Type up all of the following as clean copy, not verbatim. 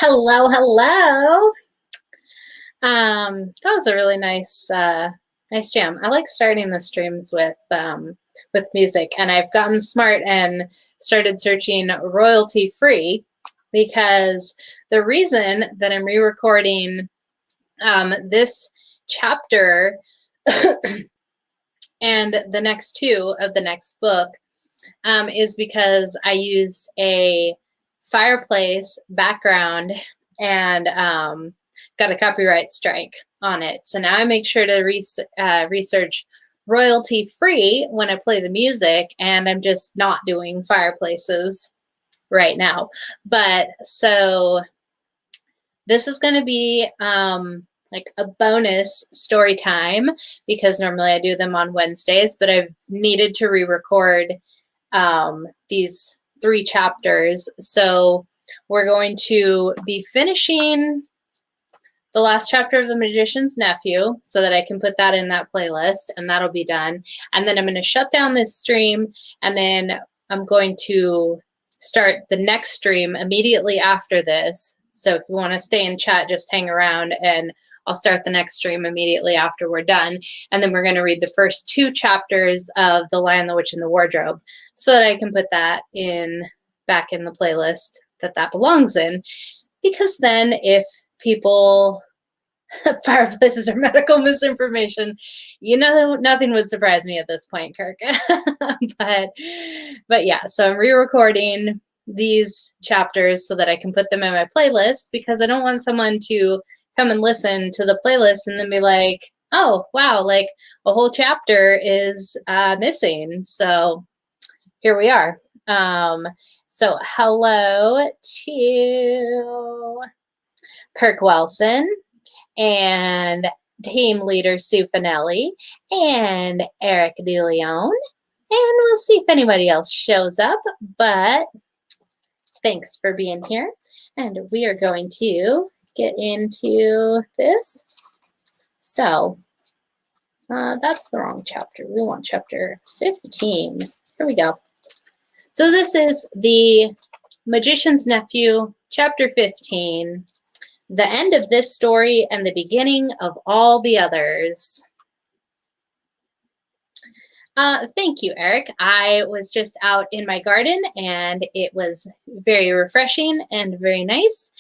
Hello, hello. That was a really nice jam. I like starting the streams with music, and I've gotten smart and started searching royalty free because the reason that I'm re-recording this chapter and the next two of the next book is because I used a fireplace background and got a copyright strike on it. So now I make sure to research royalty free when I play the music, and I'm just not doing fireplaces right now. But so this is going to be like a bonus story time because normally I do them on Wednesdays, but I've needed to re-record these 3 chapters. So we're going to be finishing the last chapter of The Magician's Nephew so that I can put that in that playlist, and that'll be done. And then I'm going to shut down this stream, and then I'm going to start the next stream immediately after this. So if you want to stay in chat, just hang around, and I'll start the next stream immediately after we're done. And then we're going to read the first 2 chapters of The Lion, the Witch, and the Wardrobe so that I can put that back in the playlist that belongs in. Because then if people, fireplaces are medical misinformation, you know, nothing would surprise me at this point, Kirk. but yeah, so I'm re-recording these chapters so that I can put them in my playlist, because I don't want someone to come and listen to the playlist and then be like, oh, wow, like a whole chapter is missing. So here we are. So hello to Kirk Wilson and team leader Sue Finelli and Eric DeLeon. And we'll see if anybody else shows up, but thanks for being here. And we are going to get into this. So that's the wrong chapter. We want chapter 15. Here we go. So this is The Magician's Nephew, chapter 15. The end of this story and the beginning of all the others. Thank you, Eric. I was just out in my garden, and it was very refreshing and very nice.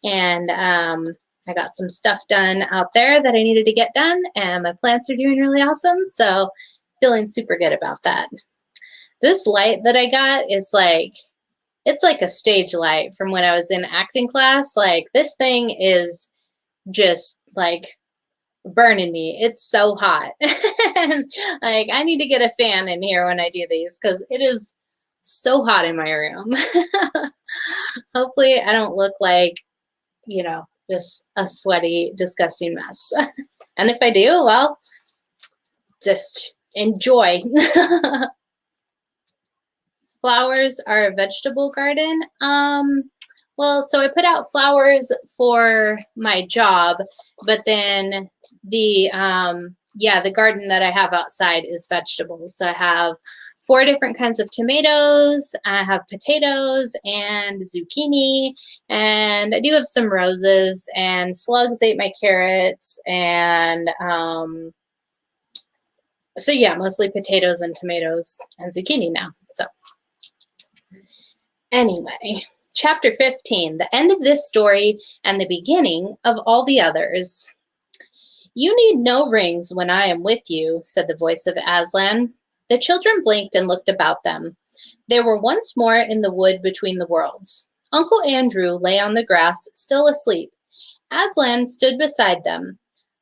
And I got some stuff done out there that I needed to get done, and my plants are doing really awesome. So feeling super good about that. This light that I got is like, it's like a stage light from when I was in acting class. Like, this thing is just like burning me. It's so hot. And like I need to get a fan in here when I do these because it is so hot in my room. Hopefully I don't look like, just a sweaty, disgusting mess. And if I do, well, just enjoy. Flowers are a vegetable garden. Well, so I put out flowers for my job, but then the garden that I have outside is vegetables. So I have 4 different kinds of tomatoes. I have potatoes and zucchini, and I do have some roses, and slugs ate my carrots, and so yeah, mostly potatoes and tomatoes and zucchini now. So anyway, chapter 15, the end of this story and the beginning of all the others. You need no rings when I am with you, said the voice of Aslan. The children blinked and looked about them. They were once more in the wood between the worlds. Uncle Andrew lay on the grass, still asleep. Aslan stood beside them.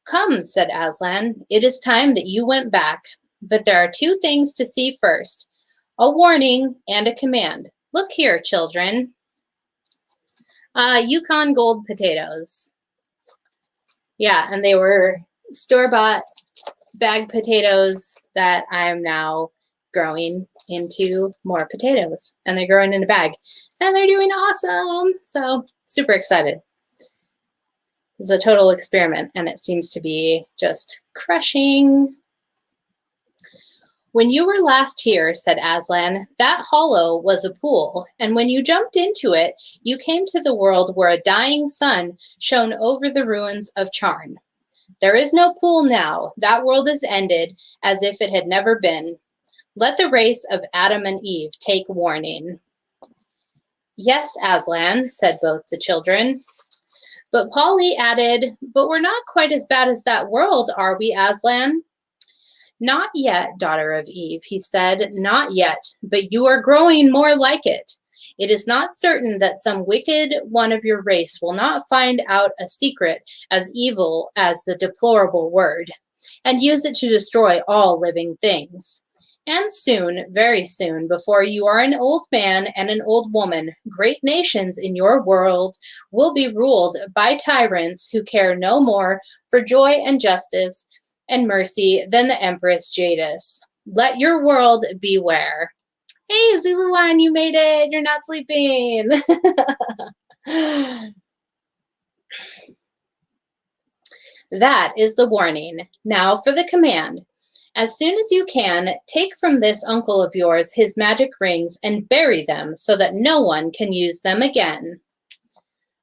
Come, said Aslan, it is time that you went back. But there are 2 things to see first, a warning and a command. Look here, children. Yukon Gold potatoes. Yeah, and they were store-bought bag potatoes that I'm now growing into more potatoes. And they're growing in a bag. And they're doing awesome. So super excited. It's a total experiment, and it seems to be just crushing. When you were last here, said Aslan, that hollow was a pool, and when you jumped into it, you came to the world where a dying sun shone over the ruins of Charn. There is no pool now. That world is ended, as if it had never been. Let the race of Adam and Eve take warning. Yes, Aslan, said both the children. But Polly added, but we're not quite as bad as that world, are we, Aslan? Not yet, daughter of Eve, he said, not yet, but you are growing more like it. It is not certain that some wicked one of your race will not find out a secret as evil as the deplorable word, and use it to destroy all living things. And soon, very soon, before you are an old man and an old woman, great nations in your world will be ruled by tyrants who care no more for joy and justice and mercy than the Empress Jadis. Let your world beware. Hey, Zuluan, you made it. You're not sleeping. That is the warning. Now for the command. As soon as you can, take from this uncle of yours his magic rings and bury them so that no one can use them again.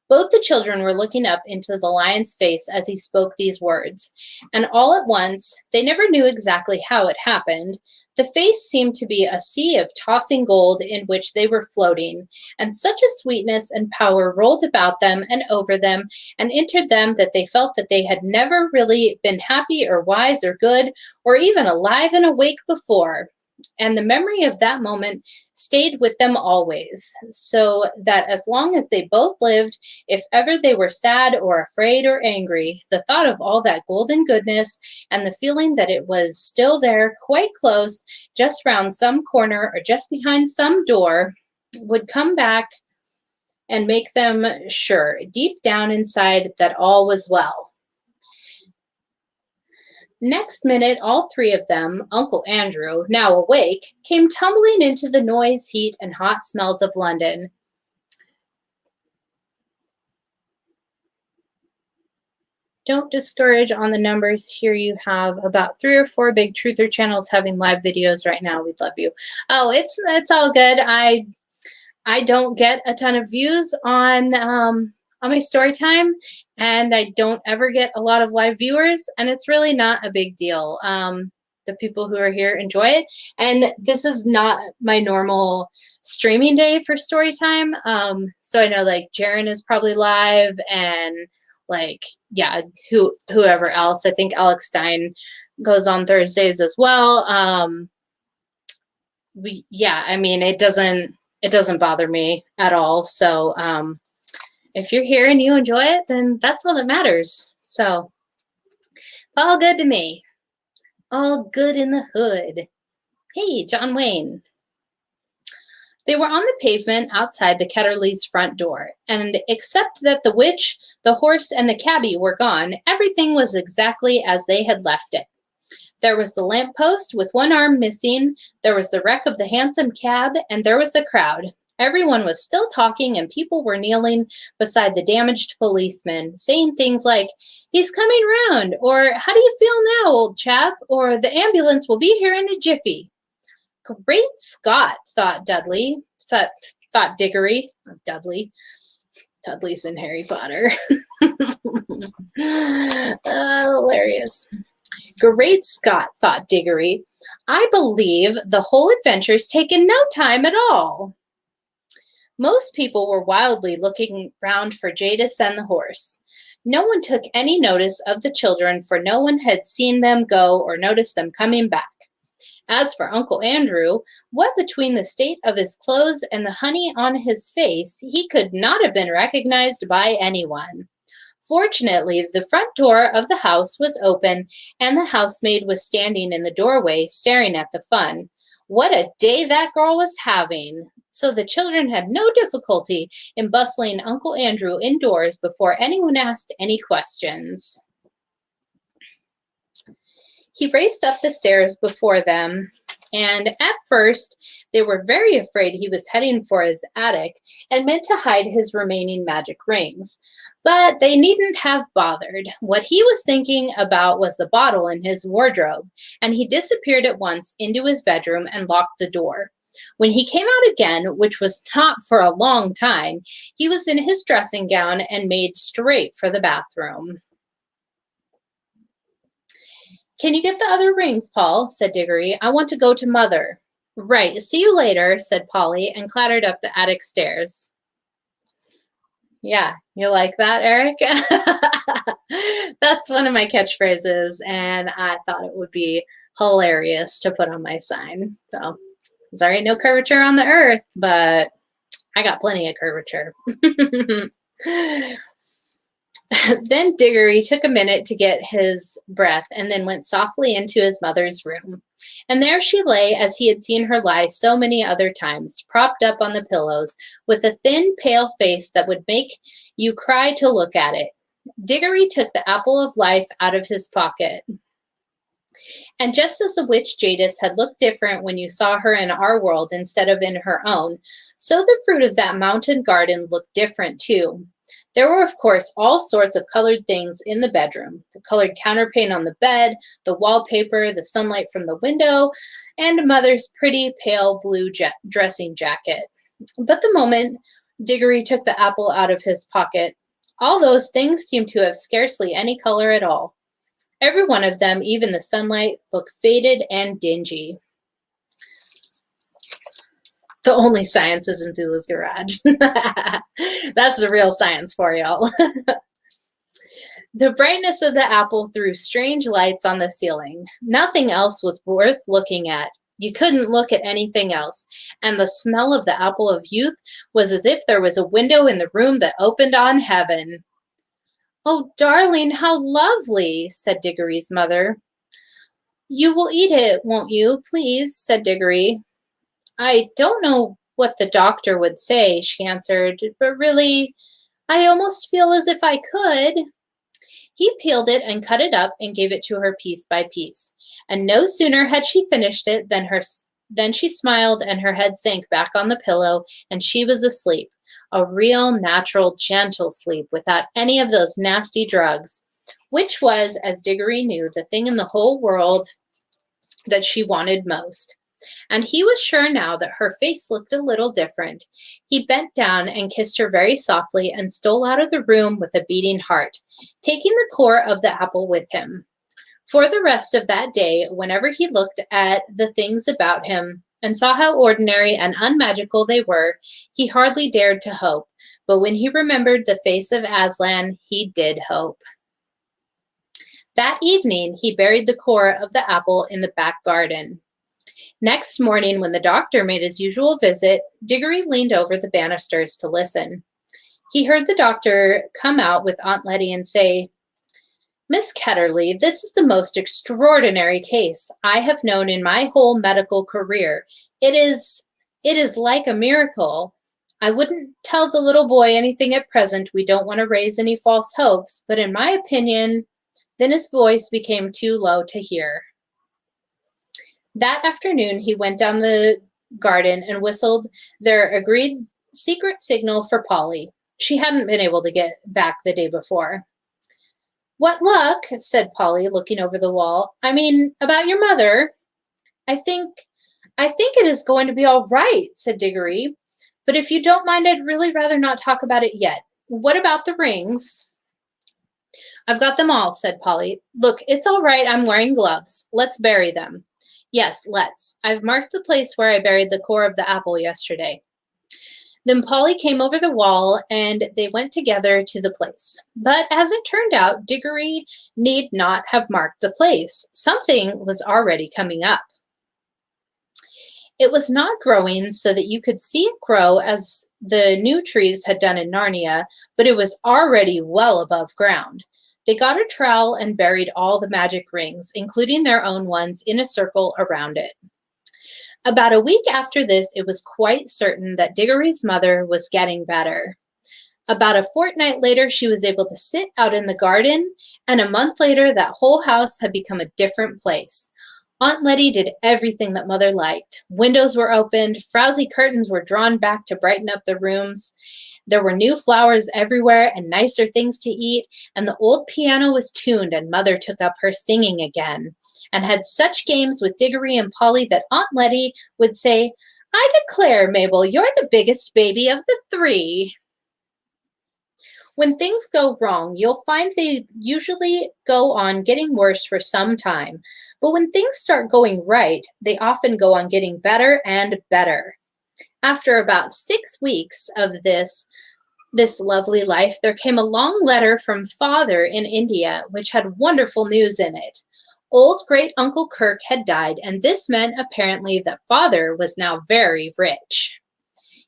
Both the children were looking up into the lion's face as he spoke these words, and all at once, they never knew exactly how it happened, the face seemed to be a sea of tossing gold in which they were floating, and such a sweetness and power rolled about them and over them and entered them that they felt that they had never really been happy or wise or good or even alive and awake before. And the memory of that moment stayed with them always, so that as long as they both lived, if ever they were sad or afraid or angry, the thought of all that golden goodness and the feeling that it was still there, quite close, just round some corner or just behind some door, would come back and make them sure, deep down inside, that all was well. Next minute, all 3 of them, Uncle Andrew, now awake, came tumbling into the noise, heat, and hot smells of London. Don't discourage on the numbers. Here you have about 3 or 4 big truther channels having live videos right now. We'd love you. Oh, it's all good. I don't get a ton of views on my story time, and I don't ever get a lot of live viewers, and it's really not a big deal. The people who are here enjoy it, and this is not my normal streaming day for story time. So I know like Jaren is probably live, and like, yeah, whoever else. I think Alex Stein goes on Thursdays as well. Yeah, I mean, it doesn't bother me at all. So if you're here and you enjoy it, then that's all that matters. So, all good to me. All good in the hood. Hey, John Wayne. They were on the pavement outside the Ketterleys' front door, and except that the witch, the horse, and the cabbie were gone, everything was exactly as they had left it. There was the lamppost with one arm missing, there was the wreck of the hansom cab, and there was the crowd. Everyone was still talking, and people were kneeling beside the damaged policeman, saying things like, "He's coming round," or "How do you feel now, old chap?" or "The ambulance will be here in a jiffy." Great Scott, thought Diggory. Dudley. Dudley's in Harry Potter. Hilarious. Great Scott, thought Diggory. I believe the whole adventure's taken no time at all. Most people were wildly looking round for Jadis and the horse. No one took any notice of the children, for no one had seen them go or noticed them coming back. As for Uncle Andrew, what between the state of his clothes and the honey on his face, he could not have been recognized by anyone. Fortunately, the front door of the house was open, and the housemaid was standing in the doorway staring at the fun. What a day that girl was having! So the children had no difficulty in bustling Uncle Andrew indoors before anyone asked any questions. He raced up the stairs before them, and at first they were very afraid he was heading for his attic and meant to hide his remaining magic rings. But they needn't have bothered. What he was thinking about was the bottle in his wardrobe, and he disappeared at once into his bedroom and locked the door. When he came out again, which was not for a long time, he was in his dressing gown and made straight for the bathroom. "Can you get the other rings, Paul?" said Diggory. "I want to go to Mother." "Right, see you later," said Polly, and clattered up the attic stairs. Yeah, you like that, Eric? That's one of my catchphrases, and I thought it would be hilarious to put on my sign. So, there ain't no curvature on the earth, but I got plenty of curvature. Then Diggory took a minute to get his breath and then went softly into his mother's room. And there she lay as he had seen her lie so many other times, propped up on the pillows, with a thin, pale face that would make you cry to look at it. Diggory took the apple of life out of his pocket. And just as the witch Jadis had looked different when you saw her in our world instead of in her own, so the fruit of that mountain garden looked different too. There were, of course, all sorts of colored things in the bedroom. The colored counterpane on the bed, the wallpaper, the sunlight from the window, and Mother's pretty pale blue dressing jacket. But the moment Diggory took the apple out of his pocket, all those things seemed to have scarcely any color at all. Every one of them, even the sunlight, looked faded and dingy. The only science is in Zula's garage. That's the real science for y'all. The brightness of the apple threw strange lights on the ceiling. Nothing else was worth looking at. You couldn't look at anything else. And the smell of the apple of youth was as if there was a window in the room that opened on heaven. "Oh, darling, how lovely," said Diggory's mother. "You will eat it, won't you, please?" said Diggory. "I don't know what the doctor would say," she answered, "but really, I almost feel as if I could." He peeled it and cut it up and gave it to her piece by piece. And no sooner had she finished it than she smiled and her head sank back on the pillow and she was asleep. A real, natural, gentle sleep without any of those nasty drugs, which was, as Diggory knew, the thing in the whole world that she wanted most. And he was sure now that her face looked a little different. He bent down and kissed her very softly and stole out of the room with a beating heart, taking the core of the apple with him. For the rest of that day, whenever he looked at the things about him and saw how ordinary and unmagical they were, he hardly dared to hope. But when he remembered the face of Aslan, he did hope. That evening, he buried the core of the apple in the back garden. Next morning, when the doctor made his usual visit, Diggory leaned over the banisters to listen. He heard the doctor come out with Aunt Letty and say, "Miss Ketterly, this is the most extraordinary case I have known in my whole medical career. It is it is like a miracle. I wouldn't tell the little boy anything at present. We don't want to raise any false hopes, but in my opinion," then his voice became too low to hear. That afternoon, he went down the garden and whistled their agreed secret signal for Polly. She hadn't been able to get back the day before. "What luck," said Polly, looking over the wall. "I mean, about your mother." I think I think it is going to be all right," said Diggory. "But if you don't mind, I'd really rather not talk about it yet. What about the rings?" "I've got them all," said Polly. "Look, it's all right. I'm wearing gloves. Let's bury them." "Yes, let's. I've marked the place where I buried the core of the apple yesterday." Then Polly came over the wall, and they went together to the place. But as it turned out, Diggory need not have marked the place. Something was already coming up. It was not growing so that you could see it grow as the new trees had done in Narnia, but it was already well above ground. They got a trowel and buried all the magic rings, including their own ones, in a circle around it. About a week after this, it was quite certain that Diggory's mother was getting better. About a fortnight later, she was able to sit out in the garden, and a month later, that whole house had become a different place. Aunt Letty did everything that Mother liked. Windows were opened, frowsy curtains were drawn back to brighten up the rooms. There were new flowers everywhere and nicer things to eat, and the old piano was tuned, and Mother took up her singing again, and had such games with Diggory and Polly that Aunt Letty would say, "I declare, Mabel, you're the biggest baby of the three." When things go wrong, you'll find they usually go on getting worse for some time. But when things start going right, they often go on getting better and better. After about 6 weeks of this lovely life, there came a long letter from Father in India, which had wonderful news in it. Old great Uncle Kirk had died, and this meant apparently that Father was now very rich.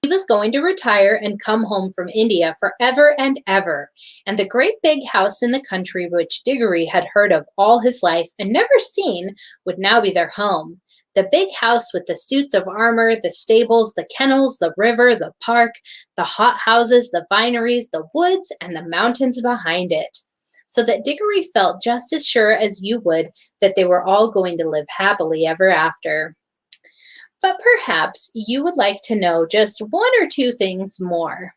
He was going to retire and come home from India forever and ever, and the great big house in the country which Diggory had heard of all his life and never seen would now be their home. The big house with the suits of armor, the stables, the kennels, the river, the park, the hot houses, the vineries, the woods, and the mountains behind it. So that Diggory felt just as sure as you would that they were all going to live happily ever after. But perhaps you would like to know just one or two things more.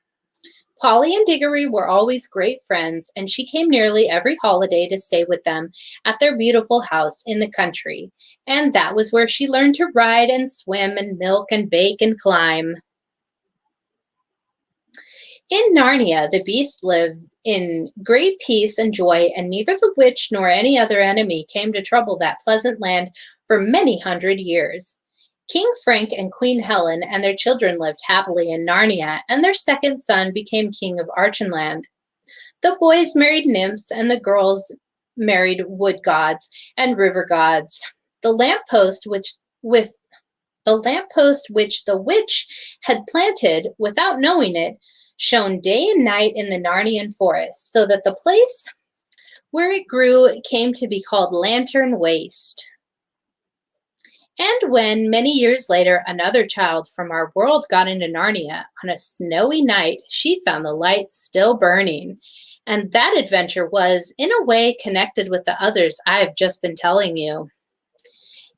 Polly and Diggory were always great friends, and she came nearly every holiday to stay with them at their beautiful house in the country, and that was where she learned to ride and swim and milk and bake and climb. In Narnia, the beasts lived in great peace and joy, and neither the witch nor any other enemy came to trouble that pleasant land for many 100 years. King Frank and Queen Helen and their children lived happily in Narnia, and their second son became king of Archenland. The boys married nymphs, and the girls married wood gods and river gods. The lamppost which the witch had planted without knowing it shone day and night in the Narnian forest, so that the place where it grew came to be called Lantern Waste. And when, many years later, another child from our world got into Narnia, on a snowy night, she found the lights still burning. And that adventure was, in a way, connected with the others I've just been telling you.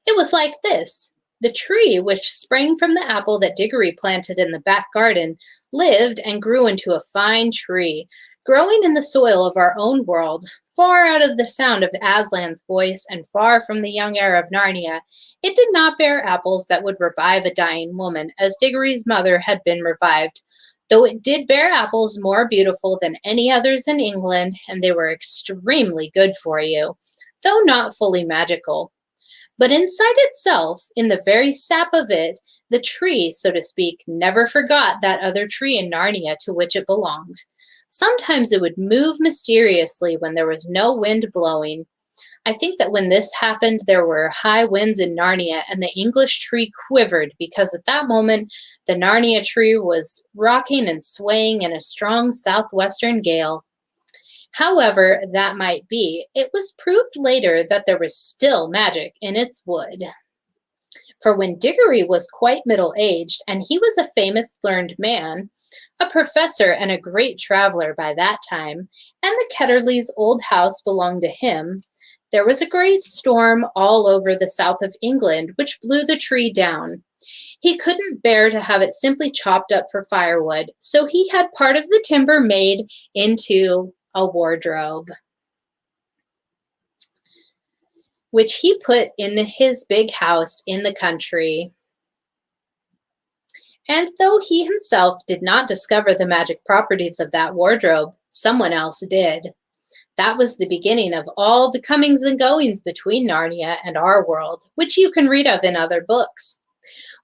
It was like this. The tree, which sprang from the apple that Diggory planted in the back garden, lived and grew into a fine tree, growing in the soil of our own world, far out of the sound of Aslan's voice and far from the young air of Narnia. It did not bear apples that would revive a dying woman, as Diggory's mother had been revived, though it did bear apples more beautiful than any others in England, and they were extremely good for you, though not fully magical. But inside itself, in the very sap of it, the tree, so to speak, never forgot that other tree in Narnia to which it belonged. Sometimes it would move mysteriously when there was no wind blowing. I think that when this happened, there were high winds in Narnia, and the English tree quivered because at that moment the Narnia tree was rocking and swaying in a strong southwestern gale. However that might be, it was proved later that there was still magic in its wood. For when Diggory was quite middle-aged, and he was a famous learned man, a professor and a great traveler by that time, and the Ketterleys' old house belonged to him, there was a great storm all over the south of England, which blew the tree down. He couldn't bear to have it simply chopped up for firewood, so he had part of the timber made into a wardrobe, which he put in his big house in the country. And though he himself did not discover the magic properties of that wardrobe, someone else did. That was the beginning of all the comings and goings between Narnia and our world, which you can read of in other books.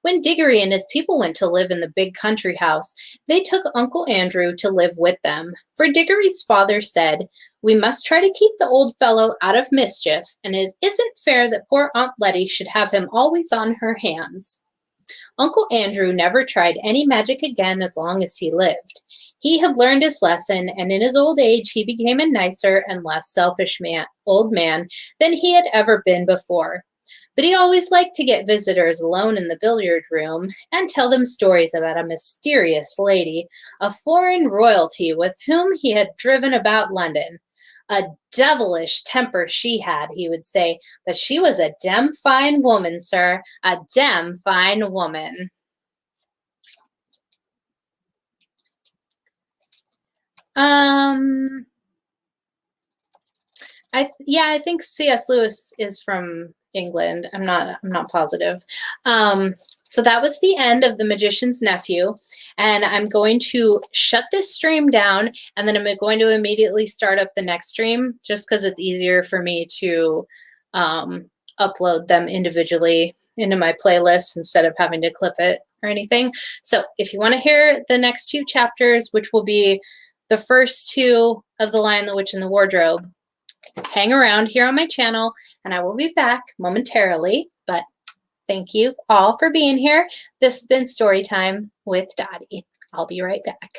When Diggory and his people went to live in the big country house, they took Uncle Andrew to live with them, for Diggory's father said, "We must try to keep the old fellow out of mischief, and it isn't fair that poor Aunt Letty should have him always on her hands." Uncle Andrew never tried any magic again as long as he lived. He had learned his lesson, and in his old age he became a nicer and less selfish old man than he had ever been before. But he always liked to get visitors alone in the billiard room and tell them stories about a mysterious lady, a foreign royalty with whom he had driven about London. "A devilish temper she had," he would say, "but she was a dem fine woman, sir, a dem fine woman." I think C.S. Lewis is from England. I'm not positive. So that was the end of The Magician's Nephew, and I'm going to shut this stream down, and then I'm going to immediately start up the next stream, just because it's easier for me to upload them individually into my playlist instead of having to clip it or anything. So if you want to hear the next two chapters, which will be the first two of The Lion, the Witch, and the Wardrobe, hang around here on my channel, and I will be back momentarily. But thank you all for being here. This has been Storytime with Dottie. I'll be right back.